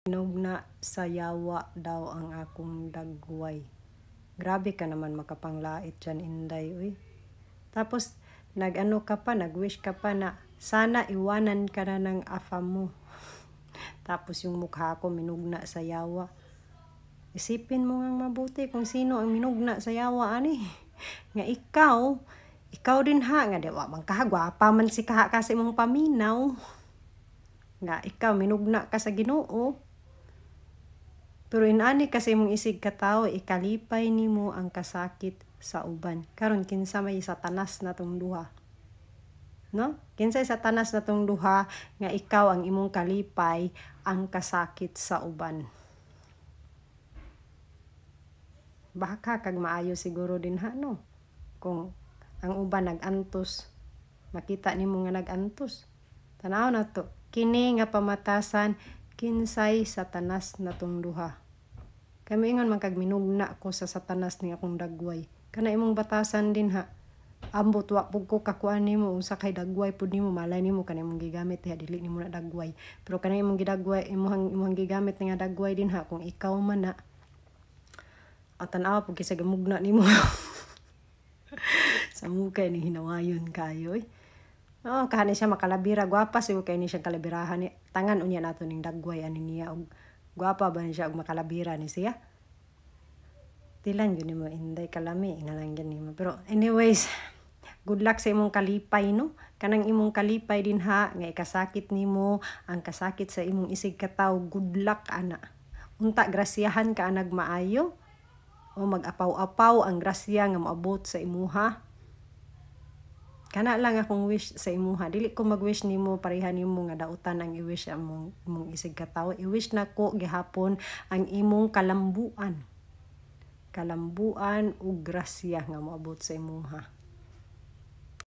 Hinugna sa yawa daw ang akong dagway. Grabe ka naman makapanglait dyan, Inday, uy. Tapos, nag-ano ka pa, nag-wish ka pa na sana iwanan ka na ng afa mo. Tapos yung mukha ko minugna sa yawa. Isipin mo nga mabuti kung sino ang minugna sa yawa, ani. Nga ikaw din ha, nga diwa, magkahagwapa man si kaha kasi mong paminaw. Nga ikaw, minugna ka sa Ginoo. Pero inani kasi mong isig ka tao, ikalipay nimo ang kasakit sa uban. Karon kinsa may satanas na tong duha. No? Kinsa satanas na tong duha nga ikaw ang imong kalipay ang kasakit sa uban. Baka kag maayo siguro din ha, no? Kung ang uban nag-antos, makita nimo nga nag-antos. Tanaw na to. Kini nga pamatasan kinsay satanas na tong duha. Kami ingon man kag minugna ko sa satanas ni akong dagway. Kana imong batasan din ha. Ambot wa pug ko kakuan nimo usa kay dagway pud nimo malay nimo kana imong gigamit ha dili nimo na dagway. Pero kana imong gidagway imong gigamit nga dagway din ha kung ikaw man na. At tanaw pug kisa gamugna nimo. Sa mukha ni hinawayon kayo eh. Oh, kahani siya makalabira, gwapa siguro kay ni siya kalabirahan ni. Tangan unya nato ning dagway ani niya og gwapa ba siya og makalabira ni siya. Tilan yun mo Inday kalami nga lang yan nimo. Pero anyways, good luck sa imong kalipay no. Kanang imong kalipay din ha nga ikasakit nimo, ang kasakit sa imong isig kataw, good luck ana. Unta grasyahan ka anag maayo. O mag-apaw-apaw ang grasya nga moabot sa imuha. Kana lang akong wish sa imuha. Dili ko mag-wish nimo pareha nimo nga dautan ang i-wish among isig katawo. I-wish nako gihapon ang imong kalambuan. Kalambuan ug grasya nga moabot sa imuha.